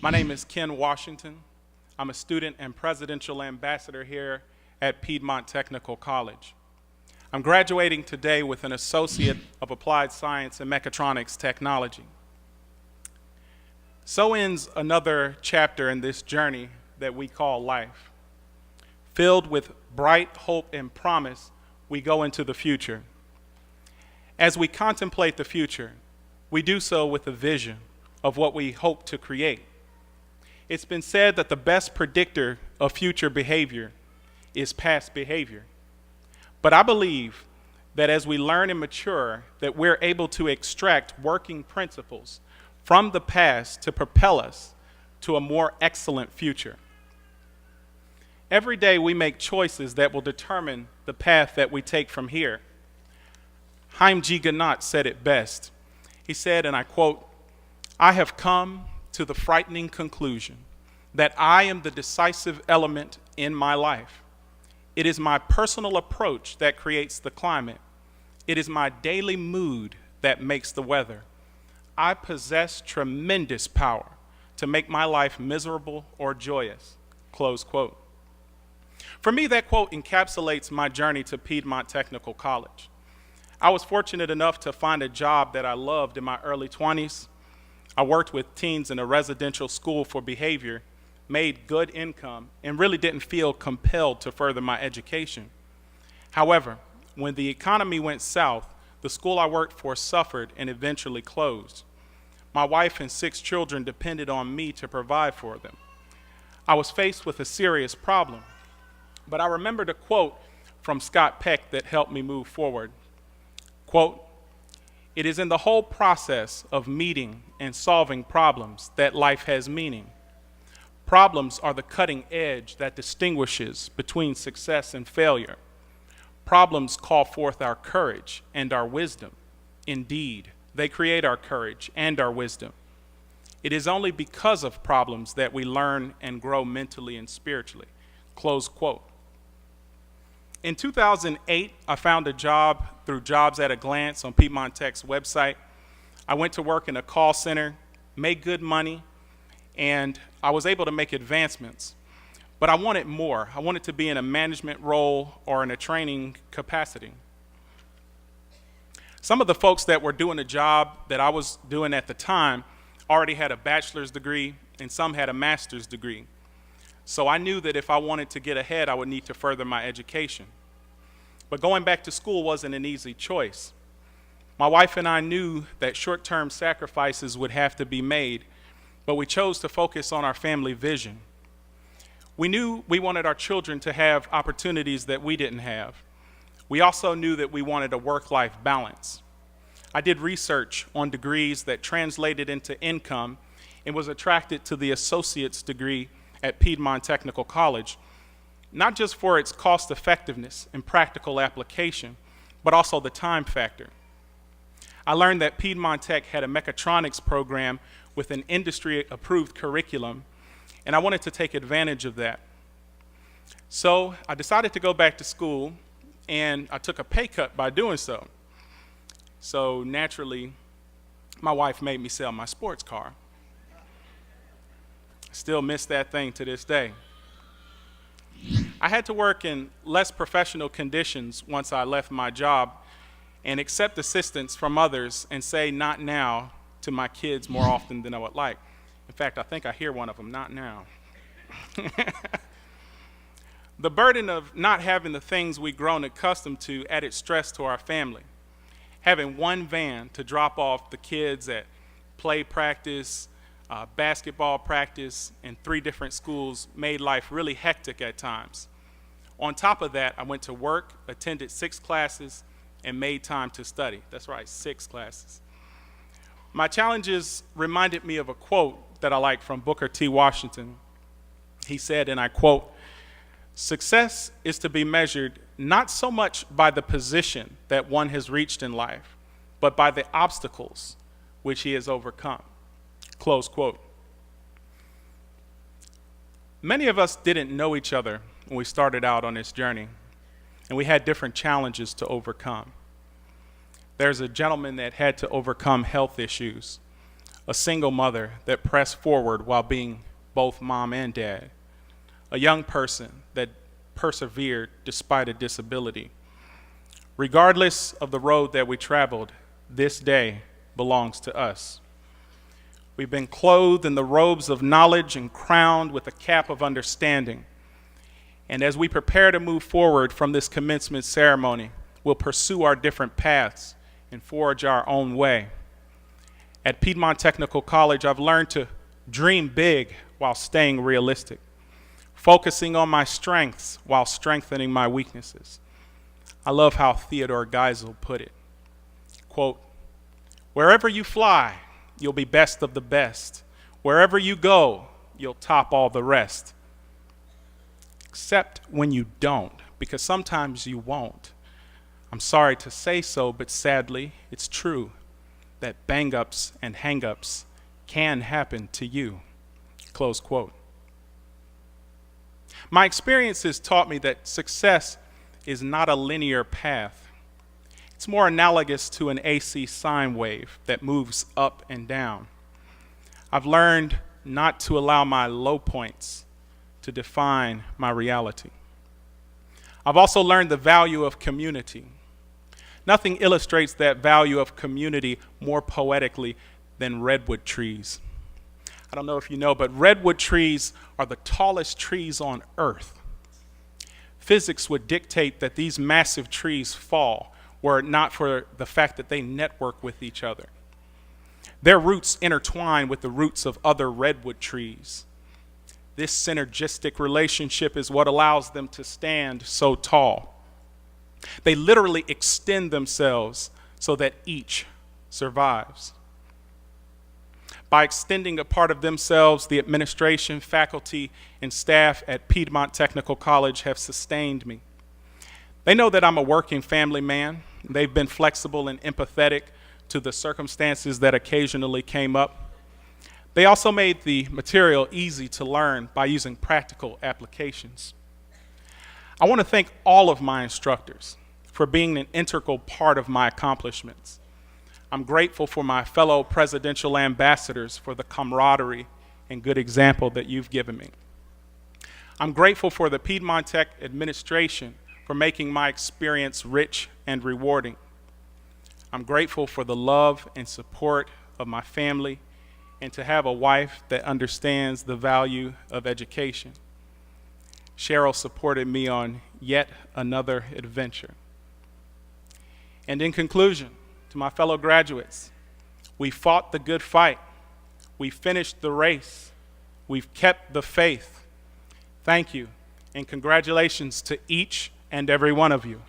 My name is Ken Washington. I'm a student and presidential ambassador here at Piedmont Technical College. I'm graduating today with an Associate of Applied Science in Mechatronics Technology. So ends another chapter in this journey that we call life. Filled with bright hope and promise, we go into the future. As we contemplate the future, we do so with a vision of what we hope to create. It's been said that the best predictor of future behavior is past behavior. But I believe that as we learn and mature, that we're able to extract working principles from the past to propel us to a more excellent future. Every day we make choices that will determine the path that we take from here. Haim G. Ginott said it best. He said, and I quote, "I have come to the frightening conclusion that I am the decisive element in my life. It is my personal approach that creates the climate. It is my daily mood that makes the weather. I possess tremendous power to make my life miserable or joyous." Close quote. For me, that quote encapsulates my journey to Piedmont Technical College. I was fortunate enough to find a job that I loved in my early 20s. I worked with teens in a residential school for behavior, made good income, and really didn't feel compelled to further my education. However, when the economy went south, the school I worked for suffered and eventually closed. My wife and 6 children depended on me to provide for them. I was faced with a serious problem, but I remembered a quote from Scott Peck that helped me move forward. Quote, "It is in the whole process of meeting and solving problems that life has meaning. Problems are the cutting edge that distinguishes between success and failure. Problems call forth our courage and our wisdom. Indeed, they create our courage and our wisdom. It is only because of problems that we learn and grow mentally and spiritually." Close quote. In 2008, I found a job through Jobs at a Glance on Piedmont Tech's website. I went to work in a call center, made good money, and I was able to make advancements. But I wanted more. I wanted to be in a management role or in a training capacity. Some of the folks that were doing the job that I was doing at the time already had a bachelor's degree, and some had a master's degree. So I knew that if I wanted to get ahead, I would need to further my education. But going back to school wasn't an easy choice. My wife and I knew that short-term sacrifices would have to be made, but we chose to focus on our family vision. We knew we wanted our children to have opportunities that we didn't have. We also knew that we wanted a work-life balance. I did research on degrees that translated into income and was attracted to the associate's degree at Piedmont Technical College, not just for its cost effectiveness and practical application, but also the time factor. I learned that Piedmont Tech had a mechatronics program with an industry-approved curriculum, and I wanted to take advantage of that. So I decided to go back to school, and I took a pay cut by doing so. So naturally, my wife made me sell my sports car. Still miss that thing to this day. I had to work in less professional conditions once I left my job and accept assistance from others and say "not now" to my kids more often than I would like. In fact, I think I hear one of them, "not now." The burden of not having the things we've grown accustomed to added stress to our family. Having one van to drop off the kids at play practice, basketball practice, and 3 different schools made life really hectic at times. On top of that, I went to work, attended 6 classes, and made time to study. That's right, 6 classes. My challenges reminded me of a quote that I like from Booker T. Washington. He said, and I quote, "Success is to be measured not so much by the position that one has reached in life, but by the obstacles which he has overcome." Close quote. Many of us didn't know each other when we started out on this journey, and we had different challenges to overcome. There's a gentleman that had to overcome health issues. a single mother that pressed forward while being both mom and dad, a young person that persevered despite a disability. Regardless of the road that we traveled, this day belongs to us. We've been clothed in the robes of knowledge and crowned with a cap of understanding. And as we prepare to move forward from this commencement ceremony, we'll pursue our different paths and forge our own way. At Piedmont Technical College, I've learned to dream big while staying realistic, focusing on my strengths while strengthening my weaknesses. I love how Theodore Geisel put it. Quote, "Wherever you fly, you'll be best of the best. Wherever you go, you'll top all the rest. Except when you don't, because sometimes you won't. I'm sorry to say so, but sadly, it's true that bang-ups and hang-ups can happen to you." Close quote. My experiences taught me that success is not a linear path. It's more analogous to an AC sine wave that moves up and down. I've learned not to allow my low points to define my reality. I've also learned the value of community. Nothing illustrates that value of community more poetically than redwood trees. I don't know if you know, but redwood trees are the tallest trees on Earth. Physics would dictate that these massive trees fall were it not for the fact that they network with each other. Their roots intertwine with the roots of other redwood trees. This synergistic relationship is what allows them to stand so tall. They literally extend themselves so that each survives. By extending a part of themselves, the administration, faculty, and staff at Piedmont Technical College have sustained me. They know that I'm a working family man. They've been flexible and empathetic to the circumstances that occasionally came up. They also made the material easy to learn by using practical applications. I want to thank all of my instructors for being an integral part of my accomplishments. I'm grateful for my fellow presidential ambassadors for the camaraderie and good example that you've given me. I'm grateful for the Piedmont Tech administration for making my experience rich and rewarding. I'm grateful for the love and support of my family and to have a wife that understands the value of education. Cheryl supported me on yet another adventure. And in conclusion, to my fellow graduates, we fought the good fight. We finished the race. We've kept the faith. Thank you, and congratulations to each and every one of you.